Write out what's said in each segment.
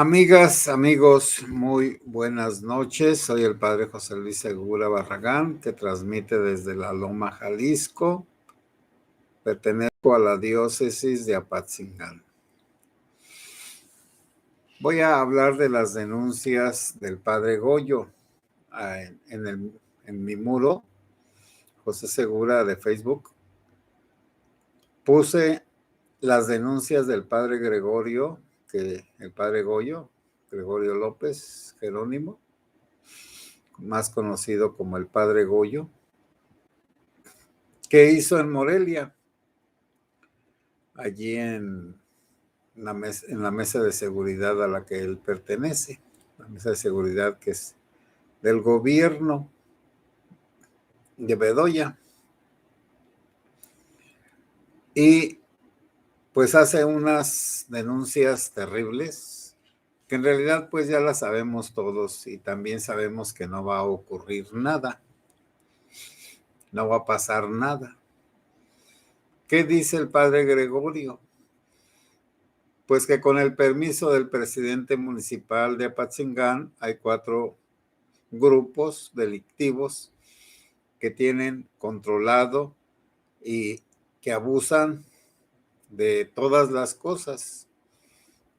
Amigas, amigos, muy buenas noches. Soy el padre José Luis Segura Barragán, que transmite desde La Loma, Jalisco. Pertenezco a la diócesis de Apatzingán. Voy a hablar de las denuncias del padre Goyo. En mi muro, José Segura de Facebook, puse las denuncias del padre Gregorio, el padre Goyo, Gregorio López Jerónimo, más conocido como el padre Goyo, que hizo en Morelia, allí en la mesa de seguridad a la que él pertenece, la mesa de seguridad que es del gobierno de Bedoya. Y pues hace unas denuncias terribles, que en realidad pues ya las sabemos todos y también sabemos que no va a ocurrir nada, no va a pasar nada. ¿Qué dice el padre Gregorio? Pues que con el permiso del presidente municipal de Apatzingán hay 4 grupos delictivos que tienen controlado y que abusan de todas las cosas,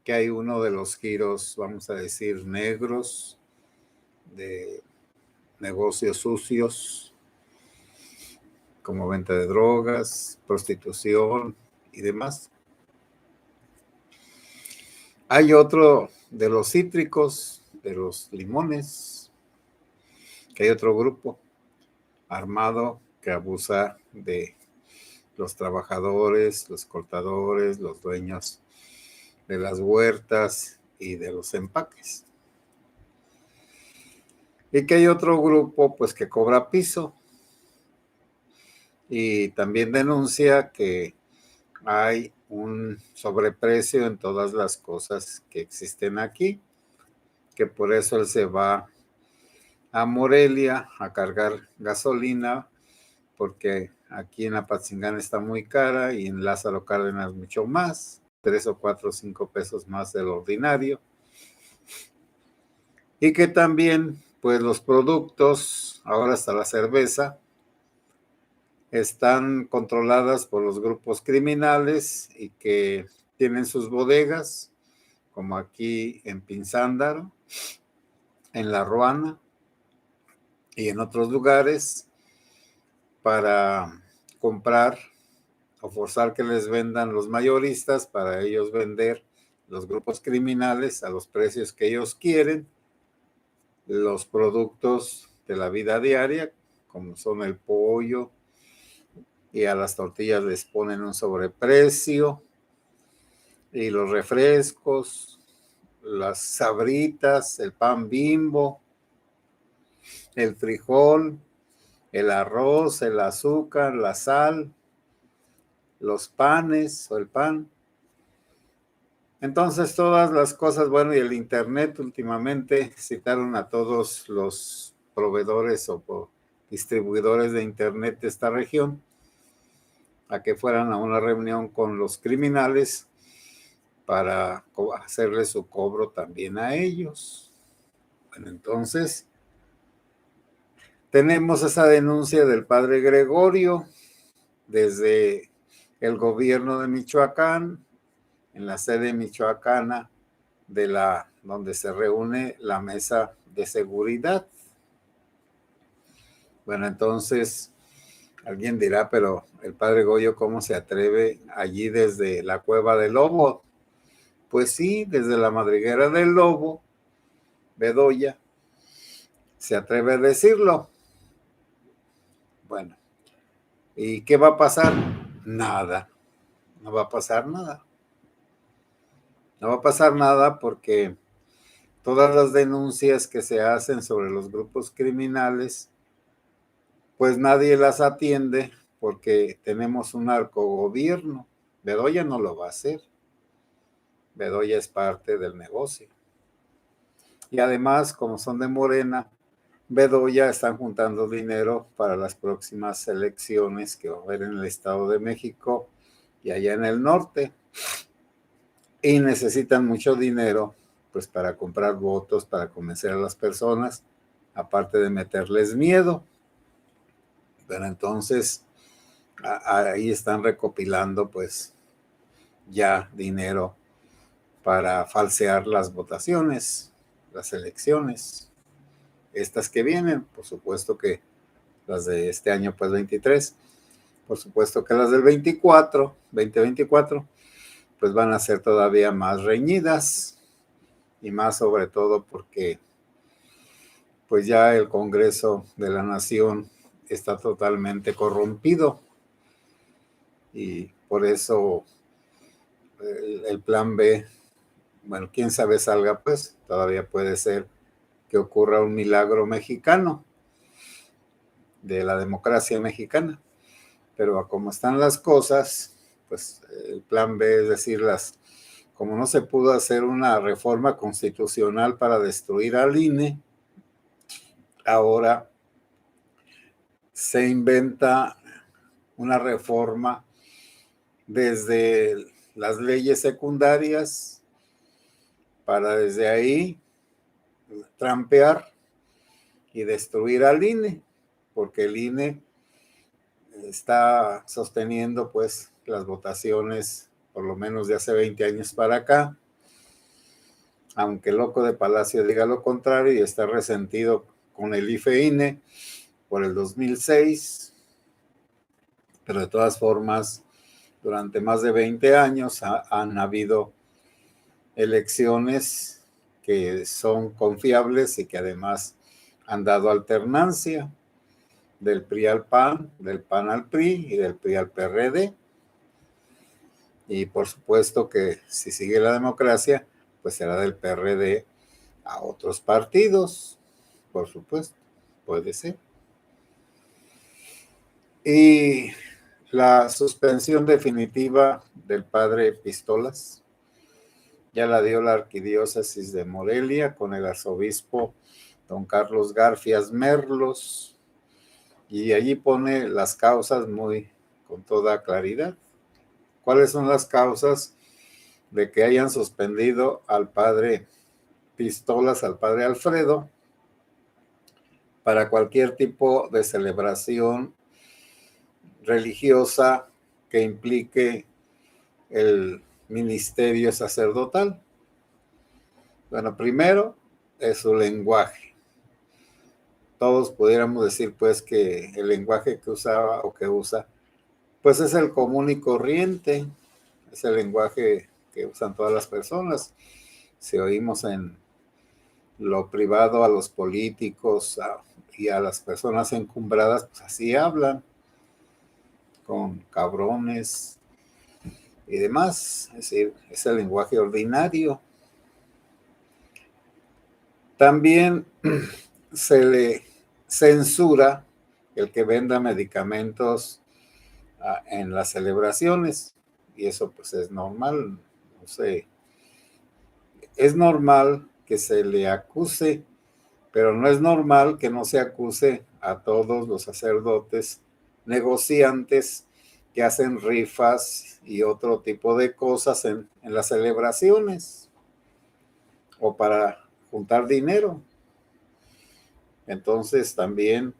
que hay uno de los giros, vamos a decir, negros, de negocios sucios, como venta de drogas, prostitución y demás. Hay otro de los cítricos, de los limones, que hay otro grupo armado que abusa de los trabajadores, los cortadores, los dueños de las huertas y de los empaques. Y que hay otro grupo pues que cobra piso y también denuncia que hay un sobreprecio en todas las cosas que existen aquí, que por eso él se va a Morelia a cargar gasolina, porque aquí en Apatzingán está muy cara y en Lázaro Cárdenas mucho más, 3 o 4 o 5 pesos más del ordinario. Y que también, pues los productos, ahora hasta la cerveza, están controladas por los grupos criminales y que tienen sus bodegas, como aquí en Pinzándaro, en La Ruana y en otros lugares, para comprar o forzar que les vendan los mayoristas para ellos vender los grupos criminales a los precios que ellos quieren, los productos de la vida diaria, como son el pollo, y a las tortillas les ponen un sobreprecio, y los refrescos, las sabritas, el pan Bimbo, el frijol, el arroz, el azúcar, la sal, los panes o el pan. Entonces todas las cosas, bueno, y el internet últimamente citaron a todos los proveedores o distribuidores de internet de esta región a que fueran a una reunión con los criminales para hacerle su cobro también a ellos. Bueno, entonces tenemos esa denuncia del padre Gregorio desde el gobierno de Michoacán, en la sede michoacana donde se reúne la mesa de seguridad. Bueno, entonces alguien dirá, pero el padre Goyo, ¿cómo se atreve allí desde la Cueva del Lobo? Pues sí, desde la madriguera del Lobo, Bedoya, se atreve a decirlo. Bueno, ¿y qué va a pasar? Nada, no va a pasar nada. No va a pasar nada porque todas las denuncias que se hacen sobre los grupos criminales, pues nadie las atiende porque tenemos un narcogobierno. Bedoya no lo va a hacer. Bedoya es parte del negocio. Y además, como son de Morena, Bedoya están juntando dinero para las próximas elecciones que va a haber en el Estado de México y allá en el norte. Y necesitan mucho dinero pues para comprar votos, para convencer a las personas, aparte de meterles miedo. Pero entonces ahí están recopilando pues ya dinero para falsear las votaciones, las elecciones, estas que vienen, por supuesto que las de este año pues 23, por supuesto que las del 2024, pues van a ser todavía más reñidas y más sobre todo porque pues ya el Congreso de la Nación está totalmente corrompido y por eso el plan B, bueno, quién sabe salga, pues todavía puede ser que ocurra un milagro mexicano de la democracia mexicana, pero a como están las cosas, pues el plan B, es decir, como no se pudo hacer una reforma constitucional para destruir al INE, ahora se inventa una reforma desde las leyes secundarias para desde ahí trampear y destruir al INE, porque el INE está sosteniendo pues las votaciones por lo menos de hace 20 años para acá, aunque el loco de Palacio diga lo contrario y está resentido con el IFE-INE por el 2006, pero de todas formas durante más de 20 años han habido elecciones que son confiables y que además han dado alternancia del PRI al PAN, del PAN al PRI y del PRI al PRD. Y por supuesto que si sigue la democracia, pues será del PRD a otros partidos, por supuesto, puede ser. Y la suspensión definitiva del padre Pistolas ya la dio la arquidiócesis de Morelia con el arzobispo don Carlos Garfias Merlos, y allí pone las causas con toda claridad. ¿Cuáles son las causas de que hayan suspendido al padre Pistolas, al padre Alfredo, para cualquier tipo de celebración religiosa que implique el ministerio sacerdotal? Bueno, primero es su lenguaje. Todos pudiéramos decir pues que el lenguaje que usaba o que usa pues es el común y corriente, es el lenguaje que usan todas las personas. Si oímos en lo privado a los políticos y a las personas encumbradas, pues así hablan, con cabrones y demás, es decir, es el lenguaje ordinario. También se le censura el que venda medicamentos en las celebraciones, y eso pues es normal, no sé, es normal que se le acuse, pero no es normal que no se acuse a todos los sacerdotes negociantes que hacen rifas y otro tipo de cosas en las celebraciones o para juntar dinero. Entonces también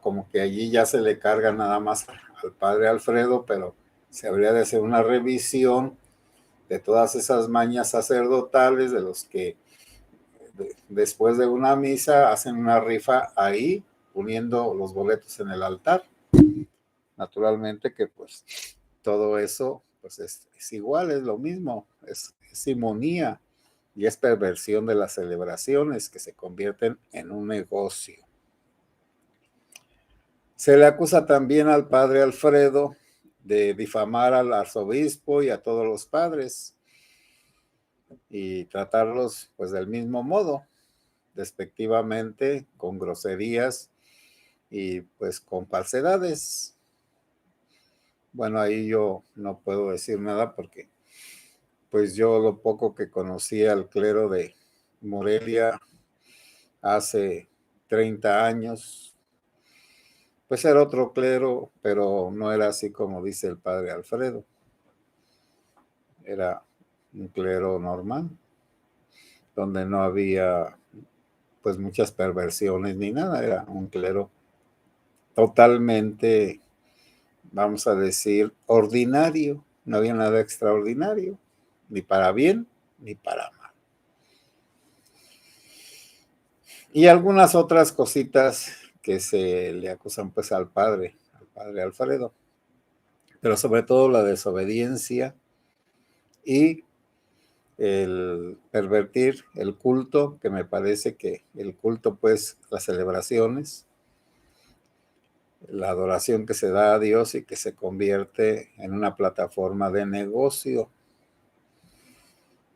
como que allí ya se le carga nada más al padre Alfredo, pero se habría de hacer una revisión de todas esas mañas sacerdotales de los que después de una misa hacen una rifa ahí, poniendo los boletos en el altar. Naturalmente que pues todo eso pues es igual, es lo mismo, es simonía y es perversión de las celebraciones que se convierten en un negocio. Se le acusa también al padre Alfredo de difamar al arzobispo y a todos los padres y tratarlos pues del mismo modo, despectivamente, con groserías y pues con falsedades. Bueno, ahí yo no puedo decir nada porque pues yo lo poco que conocía al clero de Morelia hace 30 años, pues era otro clero, pero no era así como dice el padre Alfredo. Era un clero normal. donde no había pues muchas perversiones ni nada, era un clero totalmente, vamos a decir, ordinario, no había nada extraordinario, ni para bien ni para mal. Y algunas otras cositas que se le acusan pues al padre Alfredo, pero sobre todo la desobediencia y el pervertir el culto, que me parece que el culto, pues las celebraciones, la adoración que se da a Dios y que se convierte en una plataforma de negocio.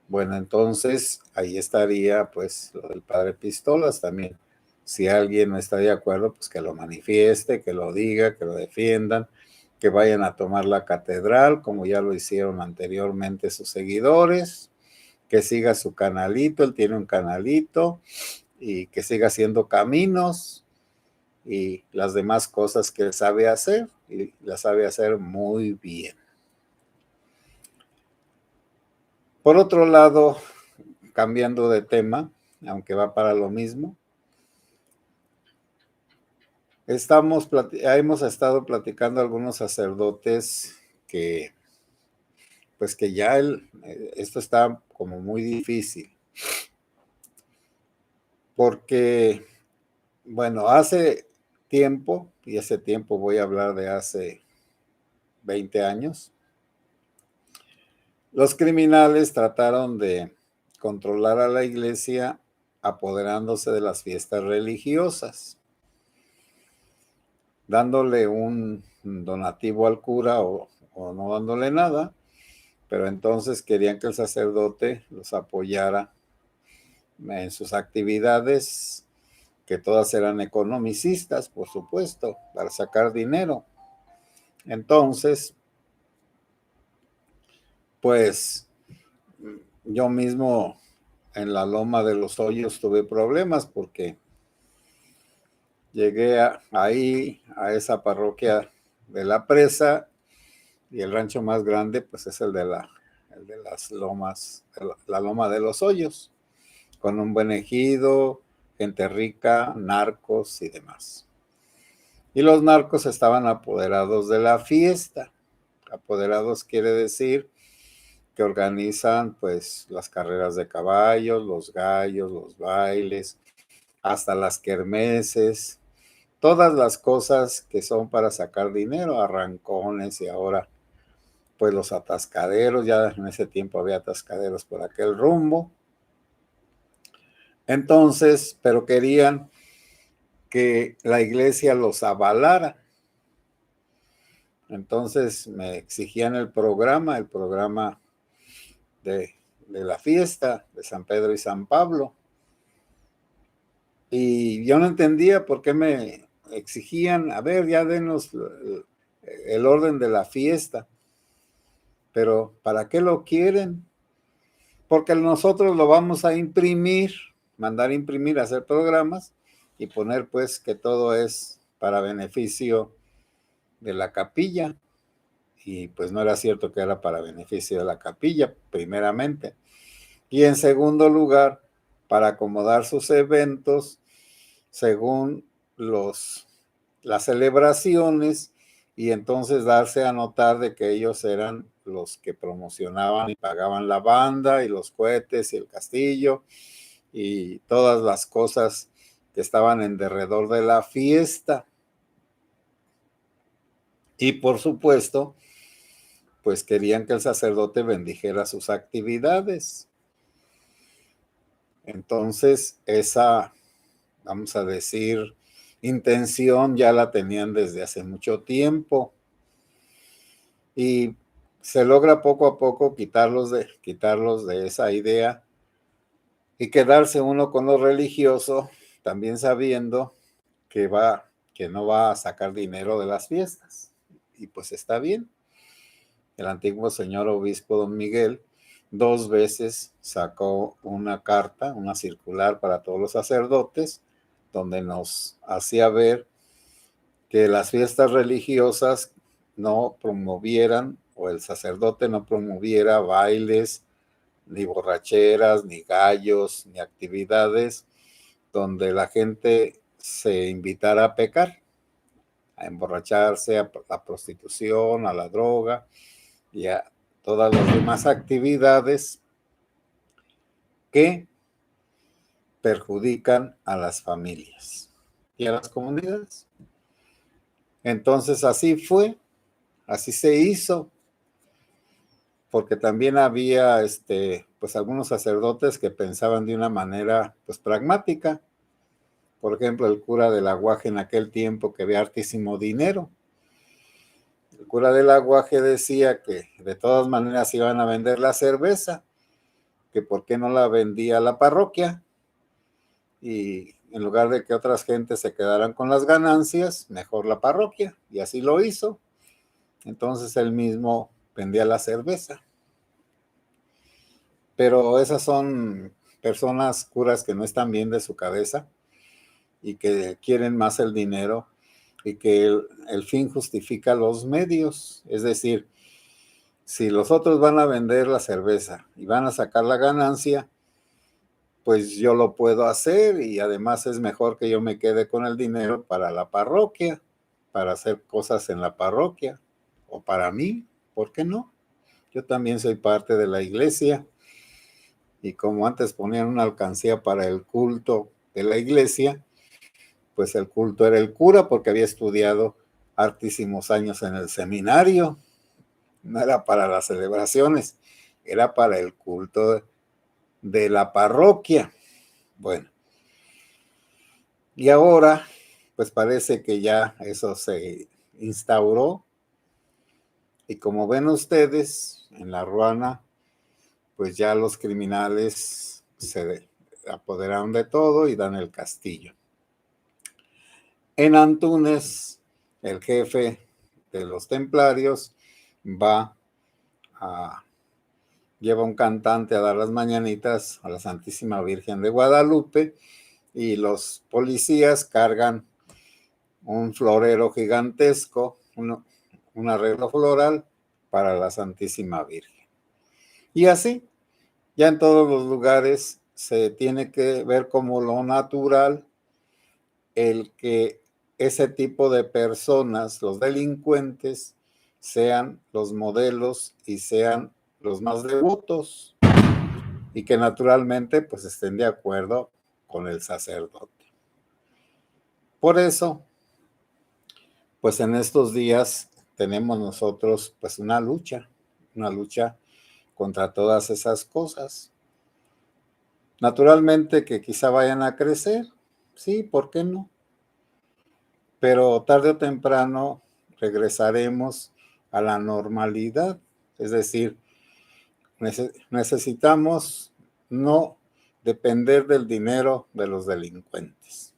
Bueno, entonces ahí estaría pues lo del padre Pistolas también. Si alguien no está de acuerdo, pues que lo manifieste, que lo diga, que lo defiendan, que vayan a tomar la catedral, como ya lo hicieron anteriormente sus seguidores, que siga su canalito, él tiene un canalito, y que siga haciendo caminos y las demás cosas que él sabe hacer, y las sabe hacer muy bien. Por otro lado, cambiando de tema, aunque va para lo mismo, hemos estado platicando algunos sacerdotes que, pues que ya esto está como muy difícil, porque, bueno, hace tiempo, y ese tiempo voy a hablar de hace 20 años, los criminales trataron de controlar a la iglesia apoderándose de las fiestas religiosas, dándole un donativo al cura o no dándole nada, pero entonces querían que el sacerdote los apoyara en sus actividades, que todas eran economicistas, por supuesto, para sacar dinero. Entonces, pues yo mismo en la Loma de los Hoyos tuve problemas porque llegué ahí a esa parroquia de la Presa, y el rancho más grande pues es el de las lomas, la Loma de los Hoyos, con un buen ejido, gente rica, narcos y demás. Y los narcos estaban apoderados de la fiesta. Apoderados quiere decir que organizan pues las carreras de caballos, los gallos, los bailes, hasta las kermeses, todas las cosas que son para sacar dinero, arrancones, y ahora pues los atascaderos, ya en ese tiempo había atascaderos por aquel rumbo. Entonces, pero querían que la iglesia los avalara. Entonces me exigían el programa de la fiesta de San Pedro y San Pablo. Y yo no entendía por qué me exigían, a ver, ya denos el orden de la fiesta. Pero ¿para qué lo quieren? Porque nosotros lo vamos a imprimir, mandar imprimir, hacer programas y poner pues que todo es para beneficio de la capilla. Y pues no era cierto que era para beneficio de la capilla, primeramente. Y en segundo lugar, para acomodar sus eventos según las celebraciones, y entonces darse a notar de que ellos eran los que promocionaban y pagaban la banda y los cohetes y el castillo y todas las cosas que estaban en derredor de la fiesta. Y por supuesto, pues querían que el sacerdote bendijera sus actividades. Entonces, esa, vamos a decir, intención ya la tenían desde hace mucho tiempo. Y se logra poco a poco quitarlos de esa idea y quedarse uno con lo religioso, también sabiendo que no va a sacar dinero de las fiestas. Y pues está bien. El antiguo señor obispo don Miguel 2 veces sacó una carta, una circular para todos los sacerdotes, donde nos hacía ver que las fiestas religiosas no promovieran, o el sacerdote no promoviera bailes, ni borracheras, ni gallos, ni actividades donde la gente se invitara a pecar, a emborracharse, a la prostitución, a la droga y a todas las demás actividades que perjudican a las familias y a las comunidades. Entonces así fue, así se hizo, porque también había pues algunos sacerdotes que pensaban de una manera pues pragmática. Por ejemplo, el cura del Aguaje en aquel tiempo, que había hartísimo dinero. El cura del Aguaje decía que de todas maneras iban a vender la cerveza, que por qué no la vendía la parroquia, y en lugar de que otras gentes se quedaran con las ganancias, mejor la parroquia, y así lo hizo. Entonces él mismo vendía la cerveza. Pero esas son personas, curas, que no están bien de su cabeza y que quieren más el dinero, y que el fin justifica los medios. Es decir, si los otros van a vender la cerveza y van a sacar la ganancia, pues yo lo puedo hacer, y además es mejor que yo me quede con el dinero para la parroquia, para hacer cosas en la parroquia, o para mí, ¿por qué no? Yo también soy parte de la iglesia, y como antes ponían una alcancía para el culto de la iglesia, pues el culto era el cura, porque había estudiado hartísimos años en el seminario. No era para las celebraciones, era para el culto de la parroquia. Bueno, y ahora, pues parece que ya eso se instauró, y como ven ustedes, en La Ruana, pues ya los criminales se apoderaron de todo y dan el castillo. En Antúnez, el jefe de los templarios lleva un cantante a dar las mañanitas a la Santísima Virgen de Guadalupe, y los policías cargan un florero gigantesco, un arreglo floral para la Santísima Virgen. Y así, ya en todos los lugares se tiene que ver como lo natural el que ese tipo de personas, los delincuentes, sean los modelos y sean los más devotos, y que naturalmente pues estén de acuerdo con el sacerdote. Por eso, pues en estos días tenemos nosotros pues una lucha contra todas esas cosas. Naturalmente que quizá vayan a crecer, sí, ¿por qué no? Pero tarde o temprano regresaremos a la normalidad. Es decir, necesitamos no depender del dinero de los delincuentes.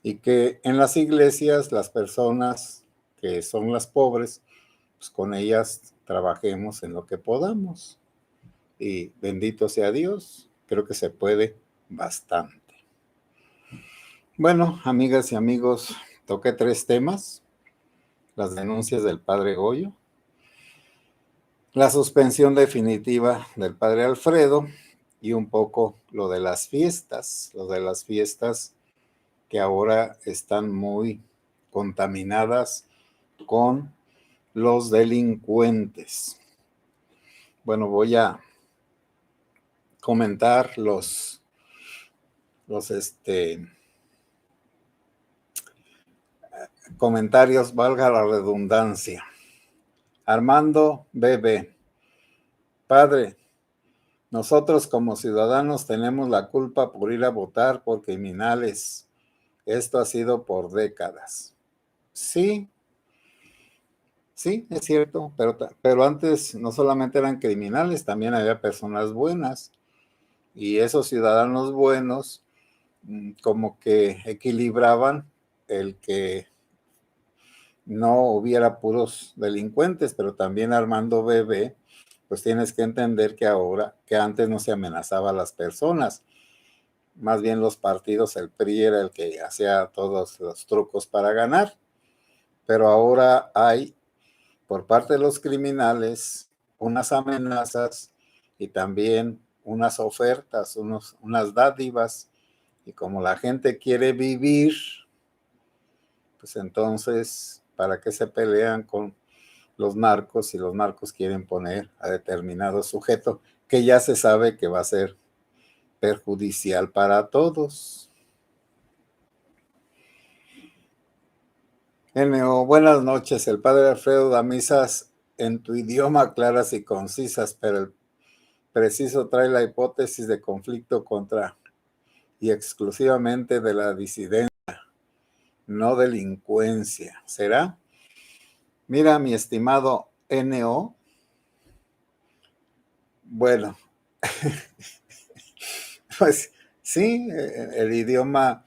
Y que en las iglesias las personas que son las pobres, pues con ellas trabajemos en lo que podamos. Y bendito sea Dios, creo que se puede bastante. Bueno, amigas y amigos, toqué 3 temas: las denuncias del padre Goyo, la suspensión definitiva del padre Alfredo, y un poco lo de las fiestas que ahora están muy contaminadas con los delincuentes. Bueno, voy a comentar los comentarios, valga la redundancia. Armando BB: padre, nosotros como ciudadanos tenemos la culpa por ir a votar por criminales. Esto ha sido por décadas. Sí, sí, es cierto, pero antes no solamente eran criminales, también había personas buenas, y esos ciudadanos buenos como que equilibraban el que no hubiera puros delincuentes. Pero también, Armando Bebé, pues tienes que entender que antes no se amenazaba a las personas, más bien los partidos, el PRI era el que hacía todos los trucos para ganar, pero ahora hay por parte de los criminales unas amenazas y también unas ofertas, unas dádivas. Y como la gente quiere vivir, pues entonces, ¿para qué se pelean con los narcos si los narcos quieren poner a determinado sujeto que ya se sabe que va a ser perjudicial para todos? Buenas noches. El padre Alfredo da misas en tu idioma claras y concisas, pero el preciso trae la hipótesis de conflicto contra y exclusivamente de la disidencia, no delincuencia. ¿Será? Mira, mi estimado NO, bueno, pues sí, el idioma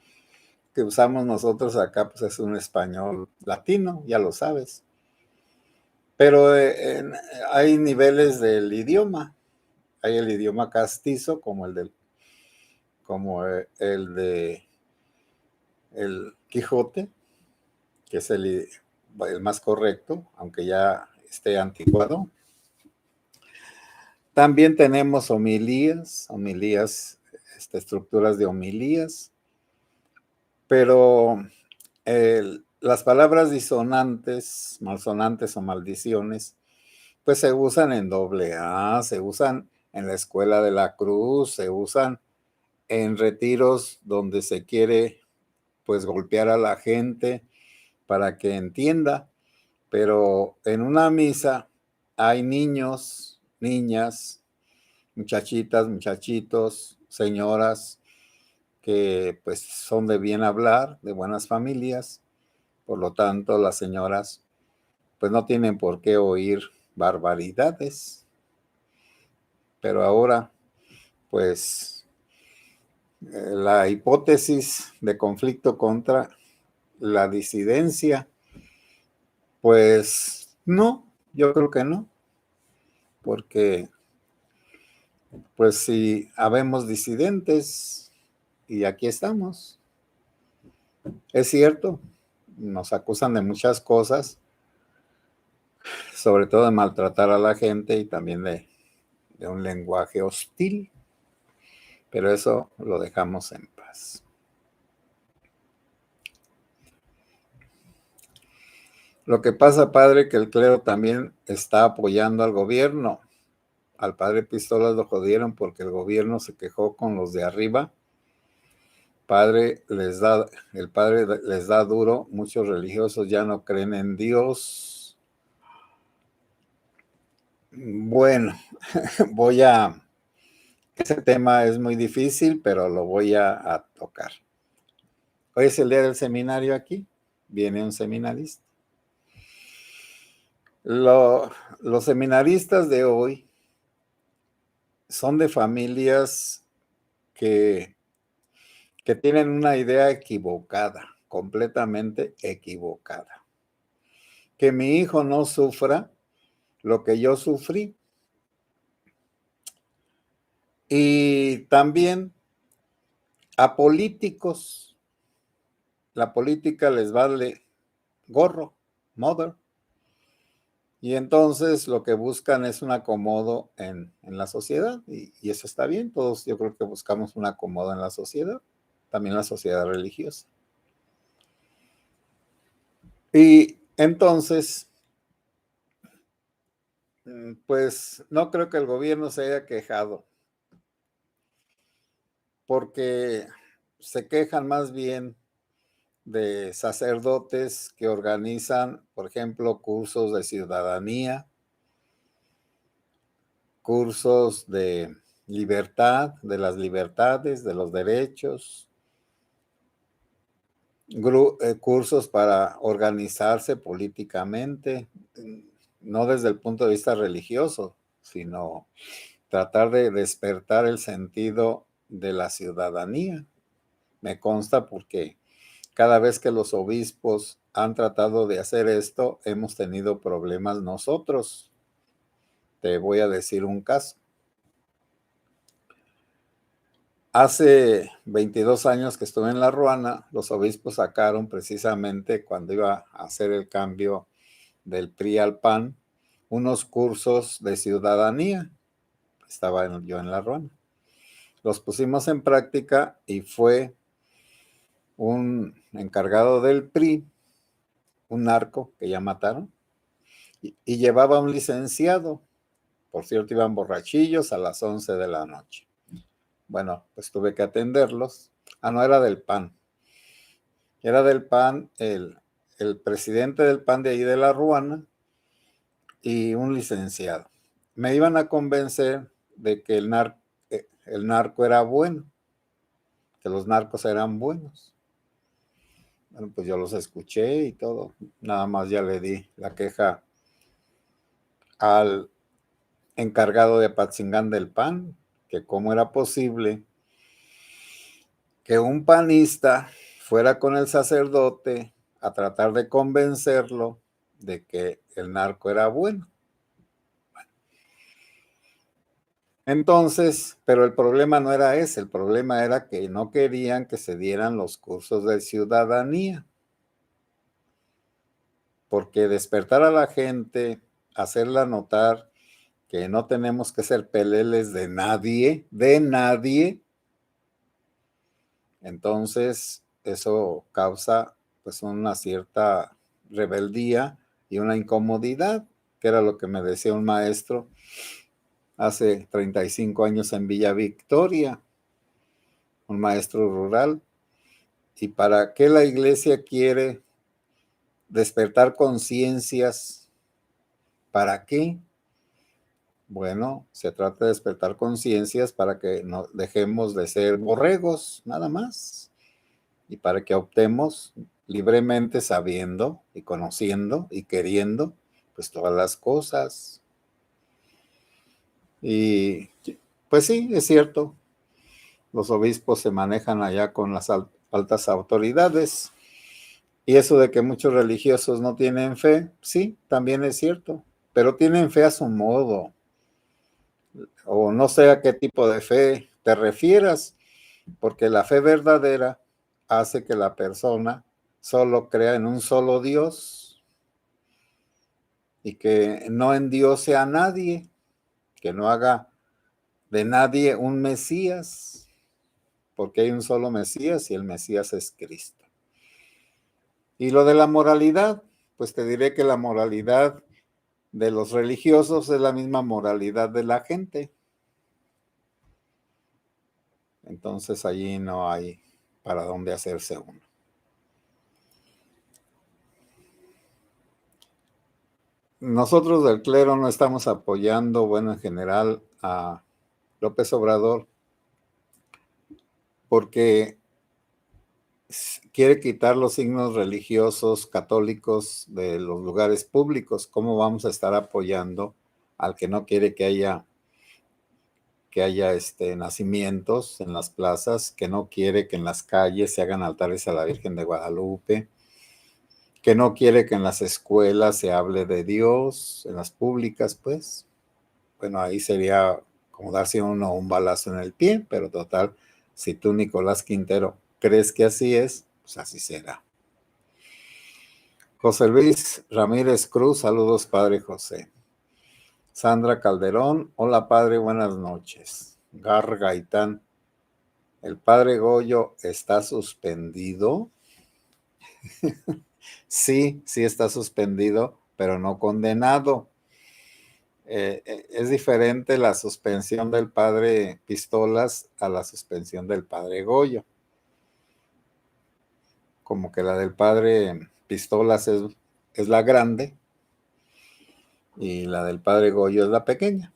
que usamos nosotros acá pues es un español latino, ya lo sabes. Pero hay niveles del idioma. Hay el idioma castizo como el de el Quijote, que es el más correcto, aunque ya esté anticuado. También tenemos homilías, estructuras de homilías, pero las palabras disonantes, malsonantes o maldiciones, pues se usan en doble A, se usan en la Escuela de la Cruz, se usan en retiros donde se quiere pues golpear a la gente para que entienda, pero en una misa hay niños, niñas, muchachitas, muchachitos, señoras que pues son de bien hablar, de buenas familias, por lo tanto las señoras pues no tienen por qué oír barbaridades, pero ahora pues la hipótesis de conflicto contra la disidencia, pues no, yo creo que no, porque pues si habemos disidentes y aquí estamos, es cierto, nos acusan de muchas cosas, sobre todo de maltratar a la gente y también de un lenguaje hostil, pero eso lo dejamos en paz. Lo que pasa, padre, que el clero también está apoyando al gobierno. Al padre Pistolas lo jodieron porque el gobierno se quejó con los de arriba. El padre les da duro. Muchos religiosos ya no creen en Dios. Bueno, ese tema es muy difícil, pero lo voy a tocar. Hoy es el día del seminario aquí. Viene un seminarista. Los seminaristas de hoy son de familias que tienen una idea equivocada, completamente equivocada. Que mi hijo no sufra lo que yo sufrí. Y también a políticos, la política les vale gorro, mother. Y entonces lo que buscan es un acomodo en la sociedad y eso está bien. Todos yo creo que buscamos un acomodo en la sociedad, también la sociedad religiosa. Y entonces, pues no creo que el gobierno se haya quejado, porque se quejan más bien de sacerdotes que organizan, por ejemplo, cursos de ciudadanía, cursos de libertad, de las libertades, de los derechos, cursos para organizarse políticamente, no desde el punto de vista religioso, sino tratar de despertar el sentido de la ciudadanía. Me consta porque cada vez que los obispos han tratado de hacer esto, hemos tenido problemas nosotros. Te voy a decir un caso. Hace 22 años que estuve en La Ruana, los obispos sacaron precisamente cuando iba a hacer el cambio del PRI al PAN, unos cursos de ciudadanía, estaba yo en la Ruana. Los pusimos en práctica y fue un encargado del PRI, un narco que ya mataron, y llevaba un licenciado. Por cierto, iban borrachillos a las 11 de la noche. Bueno, pues tuve que atenderlos. No, era del PAN. Era del PAN el presidente del PAN de ahí de la Ruana y un licenciado. Me iban a convencer de que el narco era bueno, que los narcos eran buenos. Bueno, pues yo los escuché y todo. Nada más ya le di la queja al encargado de Apatzingán del PAN, que cómo era posible que un panista fuera con el sacerdote a tratar de convencerlo de que el narco era bueno. Entonces, pero el problema no era ese, el problema era que no querían que se dieran los cursos de ciudadanía, porque despertar a la gente, hacerla notar que no tenemos que ser peleles de nadie, entonces eso causa pues una cierta rebeldía y una incomodidad, que era lo que me decía un maestro hace 35 años en Villa Victoria, un maestro rural. ¿Y para qué la iglesia quiere despertar conciencias? ¿Para qué? Bueno, se trata de despertar conciencias para que no dejemos de ser borregos, nada más. Y para que optemos libremente sabiendo y conociendo y queriendo, pues todas las cosas. Y pues sí, es cierto, los obispos se manejan allá con las altas autoridades. Y eso de que muchos religiosos no tienen fe, sí, también es cierto, pero tienen fe a su modo, o no sé a qué tipo de fe te refieras, porque la fe verdadera hace que la persona solo crea en un solo Dios y que no endiose a nadie, que no haga de nadie un Mesías, porque hay un solo Mesías y el Mesías es Cristo. Y lo de la moralidad, pues te diré que la moralidad de los religiosos es la misma moralidad de la gente. Entonces allí no hay para dónde hacerse uno. Nosotros del clero no estamos apoyando, bueno, en general a López Obrador porque quiere quitar los signos religiosos católicos de los lugares públicos. ¿Cómo vamos a estar apoyando al que no quiere que haya nacimientos en las plazas, que no quiere que en las calles se hagan altares a la Virgen de Guadalupe, que no quiere que en las escuelas se hable de Dios, en las públicas, pues? Bueno, ahí sería como darse uno un balazo en el pie, pero total, si tú, Nicolás Quintero, crees que así es, pues así será. José Luis Ramírez Cruz, saludos, Padre José. Sandra Calderón, hola, Padre, buenas noches. Gar Gaitán, ¿el Padre Goyo está suspendido? Sí, sí está suspendido, pero no condenado. Es diferente la suspensión del Padre Pistolas a la suspensión del Padre Goyo. Como que la del Padre Pistolas es la grande y la del Padre Goyo es la pequeña.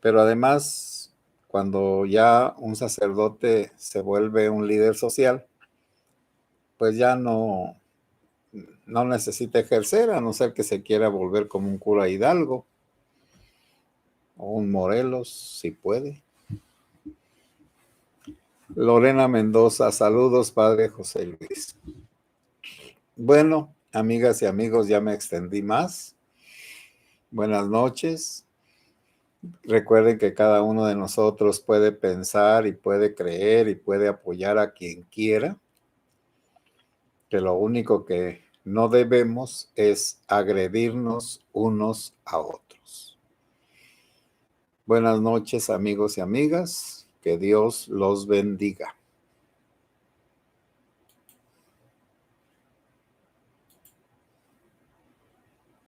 Pero además, cuando ya un sacerdote se vuelve un líder social, pues ya no necesita ejercer, a no ser que se quiera volver como un cura Hidalgo o un Morelos, si puede. Lorena Mendoza, saludos, Padre José Luis. Bueno, amigas y amigos, ya me extendí más. Buenas noches. Recuerden que cada uno de nosotros puede pensar y puede creer y puede apoyar a quien quiera, que lo único que no debemos es agredirnos unos a otros. Buenas noches, amigos y amigas. Que Dios los bendiga.